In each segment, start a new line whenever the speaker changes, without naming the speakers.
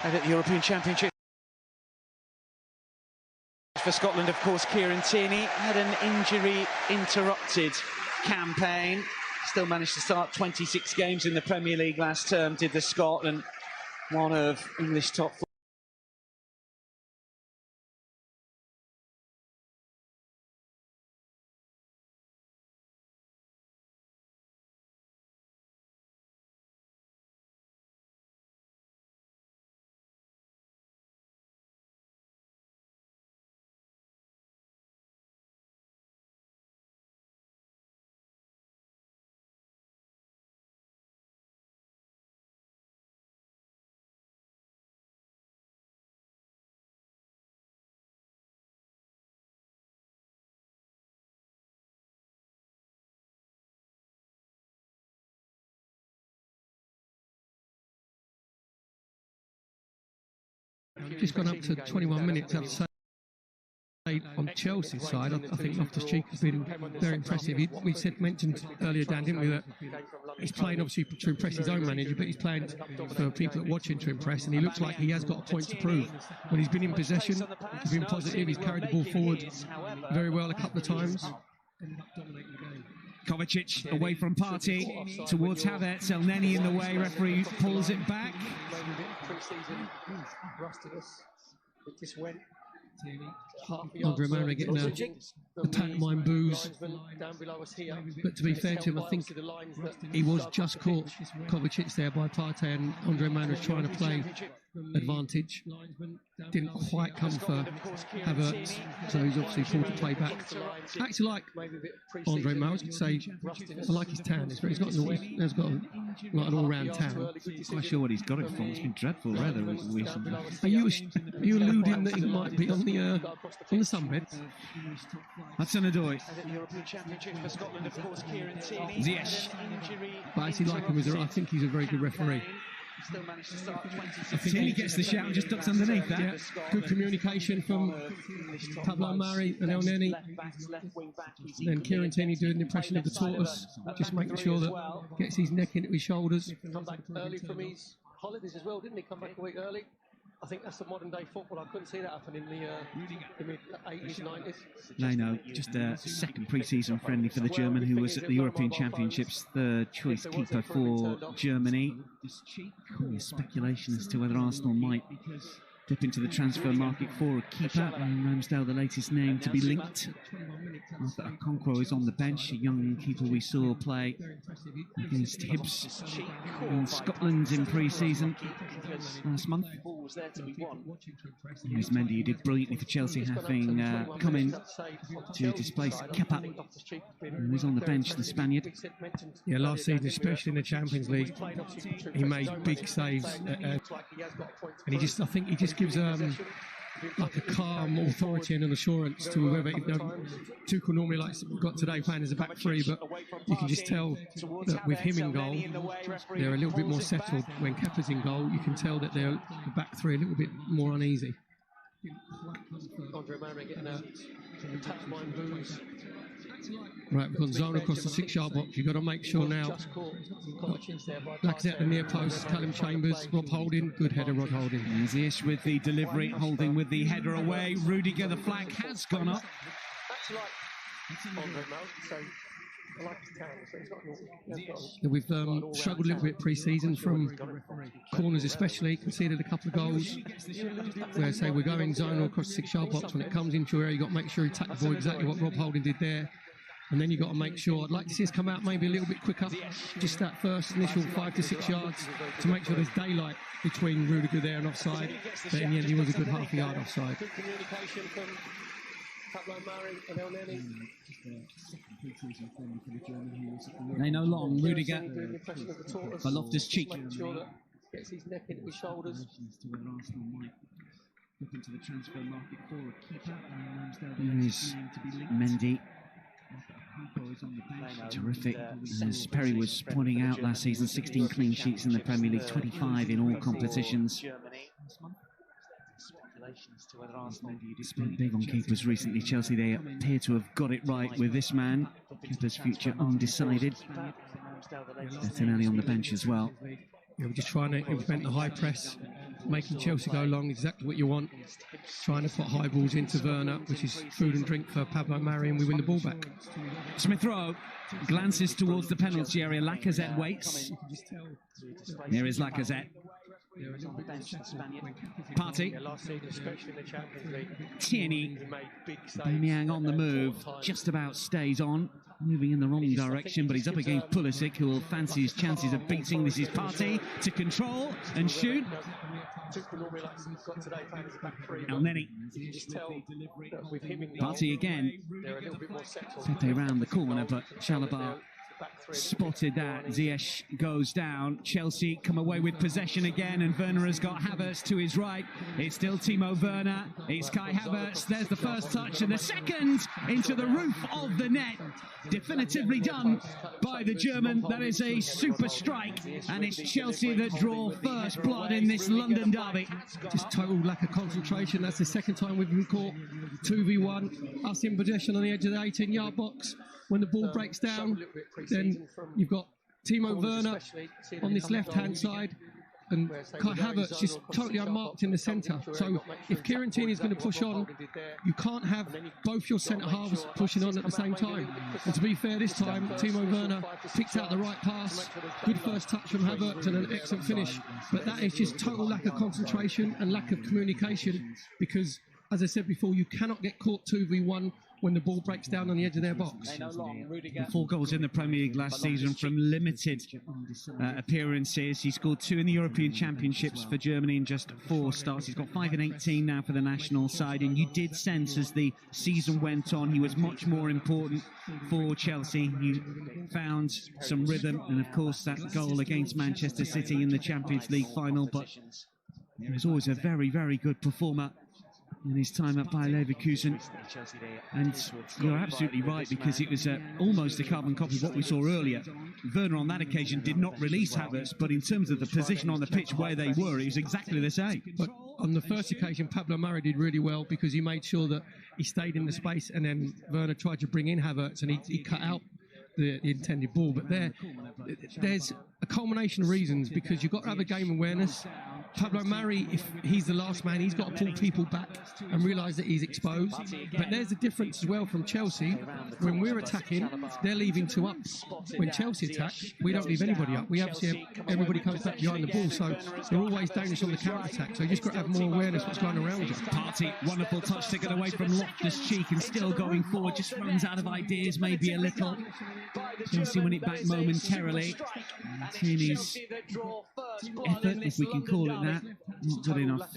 At the European Championship for Scotland, of course, Kieran Tierney had an injury-interrupted campaign. Still managed to start 26 games in the Premier League last term, did the Scot, and one of English top four.
Just gone up to 21 minutes, I'd say. On Chelsea's side, I think Loftus-Cheek has been very impressive. We mentioned earlier, Dan, didn't we, that he's playing obviously to impress his own manager, but he's playing for people that are watching to impress, and he looks like he has got a point to prove. When he's been in possession, he's been positive, he's carried the ball forward very well a couple of times.
Kovacic away from Partey towards Havertz, Elneny in the way, referee pulls it back.
Andre Mara getting a pantomime booze, but to be fair to him, I think he was just caught, Kovacic, there by Partey, and Andre Mara was trying to play advantage. Didn't quite come for Havertz, so he's obviously pulled the play back. I actually like Andre Mara. I was going to say, I like his tan. He's got like an all-round tan.
Not quite sure what he's got it from. It's been dreadful weather recently.
Are you alluding that he might be on the sunbed?
Hudson-Odoi.
Ziyech.
But I actually like him as I think he's a very good referee.
Still managed to start 26
Tierney gets the shout and just ducks underneath that.
Yeah, good communication from Pablo Mari and Elneny. And then Kieran Tierney doing the impression of the tortoise, just making sure that gets his neck into his shoulders.
Come back early from his holidays as well, didn't he? Come back a week early. I think that's the modern day football. I couldn't see that happen in the mid-80s, 90s.
No, just a second pre-season friendly for the German, who was at the European Championships, third choice keeper for Germany. There's speculation as to whether Arsenal might dip into the transfer market for a keeper, and Ramsdale the latest name to be linked. Arthur Okonkwo is on the bench, a young keeper we saw play against Hibs in Scotland in pre-season last month. Here's Mendy, who did brilliantly for Chelsea, having come in to displace Kepa, who was on the bench, the Spaniard.
Yeah, last season, especially in the Champions League, he made big saves, and I think he just gives like a calm authority and an assurance to whoever. Tuchel normally likes we've got today playing as a back three, but you can just tell that with him in goal, they're a little bit more settled. When Kepa's in goal, you can tell that they're the back three a little bit more uneasy.
Andre Mara getting a pantomime booze.
Right, we've got zone across the 6-yard box. You've got to make sure now. Lacazette at the near post, Callum Chambers, Rob Holding, good header, Rod Holding.
Ziyech with the delivery, Holding with the header away. Rudiger, the flag has gone up.
We've struggled a little bit pre-season from corners, especially conceded a couple of goals where say we're going zonal across the 6-yard box. When it comes into your area, you've got to make sure you tackle the ball, exactly what Rob Holding did there. And then you've got to make sure, I'd like to see us come out maybe a little bit quicker, just that first initial 5 to 6 yards to make sure there's daylight between Rudiger there and offside. But in the end, he was a good half a yard offside.
Good communication from Pablo Mari and Elneny.
They know long, Rudiger, for Loftus-Cheek.
Gets his neck into his shoulders.
Here's Mendy. Terrific. As Perry was pointing out last season, 16 clean sheets in the Premier League, 25 in all competitions. Spent big on keepers recently. Chelsea, they appear to have got it right with this man. Keeper's future undecided. Bettinelli on the bench as well.
we're just trying to implement the high press, making Chelsea go long, exactly what you want. Trying to put high balls into Werner, which is food and drink for Pablo Mari, and we win the ball back.
Smith Rowe glances towards the penalty area. Lacazette waits. Here is Lacazette. Partey. Tierney. Aubameyang on the move. Just about stays on. Moving in the wrong direction, but he's up against Pulisic, who will fancy his chances of beating. This is Partey to control and shoot. El Neni. Partey again. Pepe round the corner, but Chalobah spotted that. Ziyech goes down. Chelsea come away with possession again, and Werner has got Havertz to his right. It's still Timo Werner. It's Kai Havertz. There's the first touch, and the second into the roof of the net. Definitively done by the German. That is a super strike, and it's Chelsea that draw first blood in this London derby.
Just total lack of concentration. That's the second time we've been caught 2v1. Us in possession on the edge of the 18-yard box. When the ball breaks down, then you've got Timo Werner on this left-hand side, and Kai Havertz just totally unmarked in the centre. So if Kieran Tierney is going to push on, you can't have both your centre-halves pushing on at the same time. And to be fair, this time, Timo Werner picked out the right pass, good first touch from Havertz and an excellent finish. But that is just total lack of concentration and lack of communication, because, as I said before, you cannot get caught 2v1 when the ball breaks down on the edge of their box.
4 goals in the Premier League last season from limited appearances. He scored 2 in the European Championships for Germany in just 4 starts. He's got 5 in 18 now for the national side, and you did sense as the season went on he was much more important for Chelsea. He found some rhythm, and of course that goal against Manchester City in the Champions League final, but he was always a very, very good performer in his time at Bayer Leverkusen. And you're absolutely right, because it was almost a carbon copy of what we saw earlier. Werner on that occasion did not release Havertz, but in terms of the position on the pitch where they were, it was exactly the same.
But on the first occasion, Pablo Mari did really well, because he made sure that he stayed in the space, and then Werner tried to bring in Havertz, and he cut out the intended ball. But there's a culmination of reasons, because you've got to have a game awareness. Pablo Mari, if he's the last man, he's got to pull people back and realise that he's exposed. But there's a difference as well from Chelsea. When we're attacking, they're leaving 2 up. When Chelsea attack, we don't leave anybody up. We obviously everybody comes back behind the ball, so they're always dangerous on the counter-attack. So you just got to have more awareness what's going around you.
Partey, wonderful touch taken away from Loftus-Cheek, and still going forward, just runs out of ideas maybe a little. Chelsea win it back momentarily. Tierney's effort, if we can call it that, not good enough.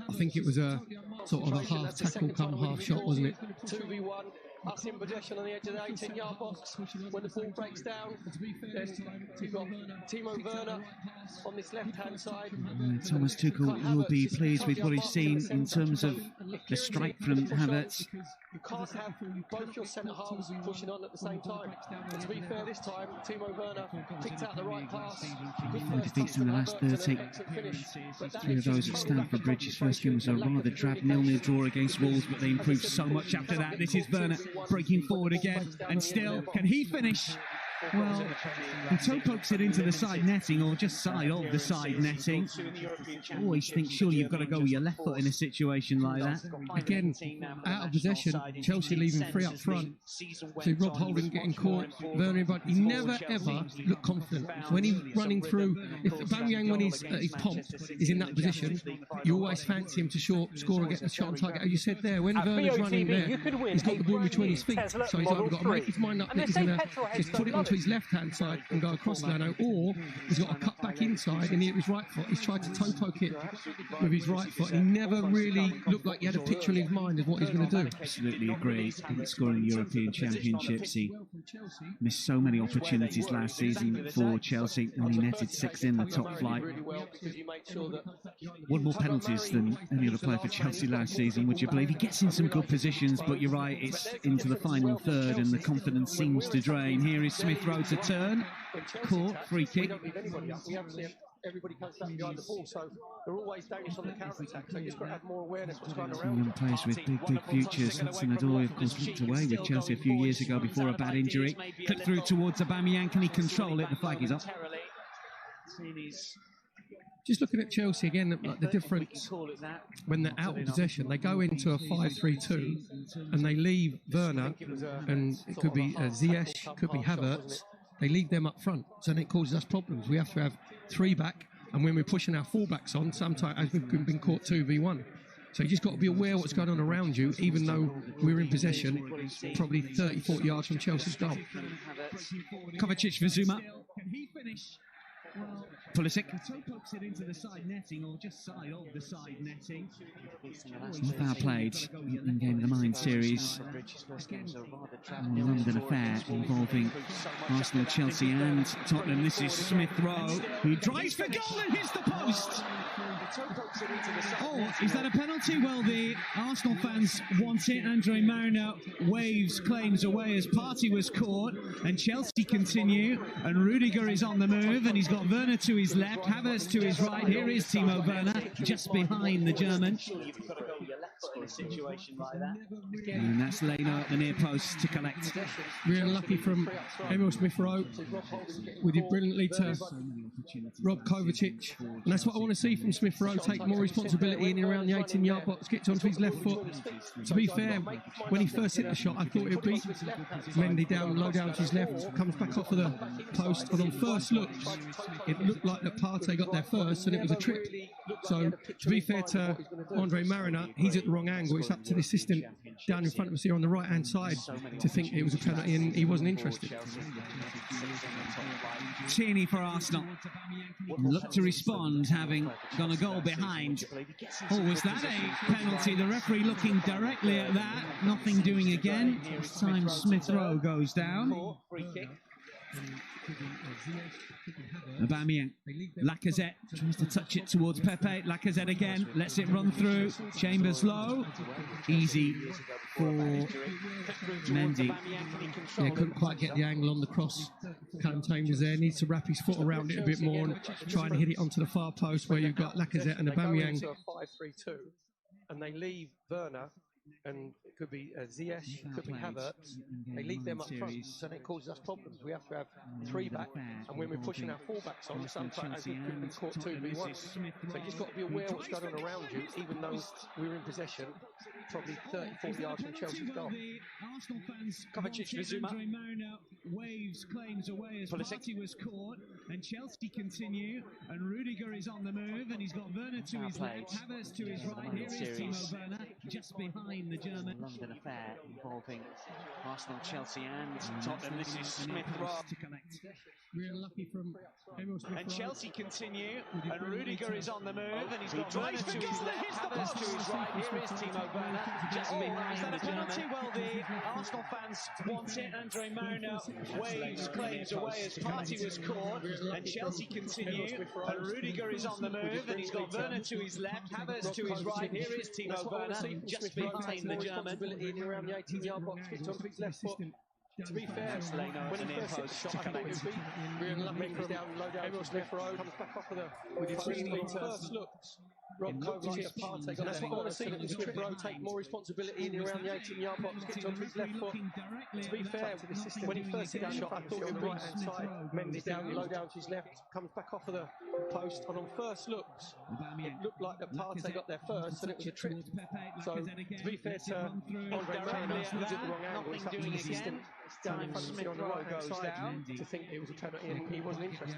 I think it was a sort of a half tackle come half shot, wasn't it?
2v1. Us in possession on the edge of the 18-yard box. When the ball breaks down, then you've got Timo Werner on this left-hand side.
Thomas Tuchel will be pleased with what he's seen in terms of the strike from Havertz.
You can't have both your centre-halves pushing on at the same time. And to be fair, this time, Timo Werner picked out the right pass.
5 defeats in the last 30. 3 of those at Stamford Bridge. His first game was a rather drab 0-0 draw against Wolves, but they improved so much after that. This is Werner breaking forward again, and still, can he finish? Well, he toe pokes it into the side netting, or just side of the side netting. Always think surely you've got to go with your left foot in a situation like that.
Again, out of possession, Chelsea leaving 3 up front. So Rob Holding getting caught, Werner, but he never ever looked confident. When he's running through, if Aubameyang, when he's pumped, is in that position, you always fancy him to score and get a shot on target. As you said there, when Werner's running there, he's got the ball between his feet, so he's either got to make his mind up that he's going to just put it onto his left-hand side and go across Lano, or he's got to cut back inside and hit with his right foot. He's tried to toe poke it with his right foot. He never really looked like he had a picture in his mind of what he's going to do.
Absolutely agree. Didn't score in the European Championships. He missed so many opportunities last season for Chelsea, and he netted 6 in the top flight. Won more penalties than any other player for Chelsea last season, would you believe? He gets in some good positions, but you're right, it's into the final third and the confidence seems to drain. Here is Smith Rowe to turn, caught, free kick.
Everybody comes back behind the ball, so they're always dangerous on the counter-attack, so you just got to have more awareness what's going around.
Young players with big futures. Hudson-Odoi, of course, looked away with Chelsea a few years ago before a bad injury. Clipped through towards Aubameyang. Can he control it? The flag is up.
Just looking at Chelsea again, like the difference when they're out of possession, they go into a 5-3-2 and they leave Werner, and it could be Ziyech, could be Havertz. They leave them up front, so then it causes us problems. We have to have 3 back, and when we're pushing our fullbacks on, sometimes we've been caught 2v1. So you just got to be aware of what's going on around you, even though we're in possession, probably 30, 40 yards from Chelsea's goal.
Kovacic for Zuma. Pulisic. Into the side netting, or just side of the side netting. Foul played in Game of the Mind series. London affair involving Arsenal, Chelsea and Tottenham. This is Smith Rowe, who drives for goal and hits the post. Oh, is that a penalty? Well, the Arsenal fans want it. Andre Marino waves claims away as Partey was caught, and Chelsea continue, and Rudiger is on the move, and he's got Werner to his left, Havertz to his right. Here is Timo Werner just behind the German. And that's Leno at the near post to collect.
Really unlucky from Emil Smith Rowe, with it brilliantly to Rob Kovacic, and that's what I want to see from Smith Rowe. Take more responsibility in and around the 18-yard box, gets onto his left foot. To be fair, when he first hit the shot, I thought it would be Mendy down, low down to his left, comes back off of the post, and on first looks, it looked like that Partey got there first, and it was a trip. So, to be fair to Andre Marino, he's at the wrong angle. It's up to the assistant down in front of us here on the right-hand side to think it was a penalty, and he wasn't interested.
Tierney for Arsenal. Look to respond, having gone a goal behind. Oh, was that a penalty? The referee looking directly at that. Nothing doing again. This time Smith Rowe goes down. Aubameyang, Lacazette tries to touch it towards Pepe. Lacazette again, lets it run through. Chambers low, easy for Mendy.
Yeah, couldn't quite get the angle on the cross. Callum Chambers there, needs to wrap his foot around it a bit more and try and hit it onto the far post where you've got Lacazette and Aubameyang.
5-3-2, and they leave Werner, and it could be Ziyech, could be Havertz. They leave them up front, so then it causes us problems. We have to have 3 back, and when we're pushing our fullbacks on, sometimes we've been caught 2v1. So you just got to be aware of what's going on around you, even though we're in possession, probably 30, 40 yards from Chelsea's goal.
Kovacic for Zuma. Waves claims away as Partey was caught, and Chelsea continue, and Rudiger is on the move, and he's got Werner to his left, Havertz to his right. Here is Timo Werner just behind the German. London affair involving Arsenal, Chelsea and Tottenham. This is Smith Rowe to collect.
Really unlucky from Emil Smith Rowe.
And Chelsea continue, and Rudiger is on the move, and he's got Werner to his left, Havertz to his right. Here is Timo Werner just behind the German. Well, the Arsenal fans want it. Andre Marino waves claims away as Partey was caught, and Chelsea continue, and Rudiger is on the move, and he's got Werner to his left, Havertz to his right. Here is Timo Werner just behind the German.
Around the 18-yard box, gets onto his left foot. To be fair, when he first hit the shot, I thought it would be really unlucky from low down Emil Smith Rowe, comes back off of the first looks. Rob Kovacic, Partey, that's what I want to see. Smith Rowe take more responsibility in and around the 18-yard box, gets onto his left foot. To be fair, when he first hit that shot, I thought it would be right-hand side. Mendy down, low down to his left, comes back off of the post, and on first looks, it looked like that Partey got there first, and it was a trip. So, to be fair to Andre Marino, he's at the wrong angle. It's up to the assistant down in front of him on the right-hand side to think it was a penalty, and he wasn't interested.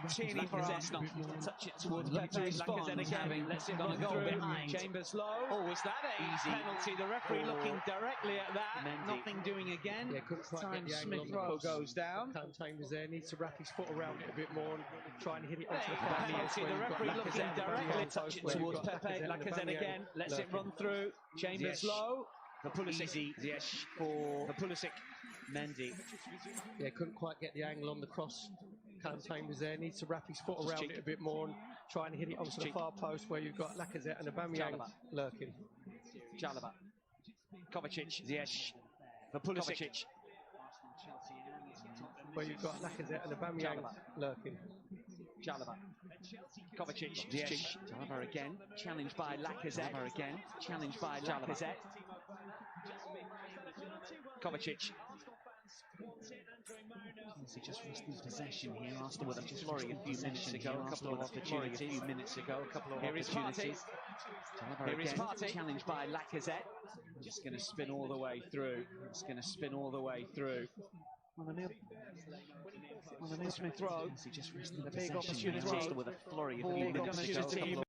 Tierney for Arsenal. Touch it towards Pepe. Lacazette again. Lets it run through behind. Chambers low. Oh, was that a penalty? The referee looking directly at that. Nothing doing again.
Yeah, couldn't quite
time
get the
Smith Rowe goes down.
Callum Chambers there needs to wrap his foot around it a bit more and try and hit it onto the
penalty. The referee looking directly. Touch it towards Pepe. Lacazette again. Lets it run through. Chambers low. For Pulisic. Ziyech for Pulisic. Mendy.
Yeah, couldn't quite get the angle on the cross. Callum Chambers there needs to wrap his foot around it a bit more and try and hit it onto the far post where you've got Lacazette and Aubameyang lurking.
Jalaba. Kovacic. Ziyech for Pulisic.
Where you've got Lacazette and Aubameyang lurking.
Jalaba. Kovacic. Ziyech. Jalaba again. Challenged by Lacazette. Challenged by Lacazette. Kovacic.
Chelsea just resting possession here. Arsenal with a flurry a few minutes ago. A couple of opportunities. Here is Partey. Here is Partey. Challenged by Lacazette. Just going to spin all the way through. It's going to spin all the way through. On the Smith Rowe. He just resting the big opportunity. Arsenal with a flurry a few minutes ago.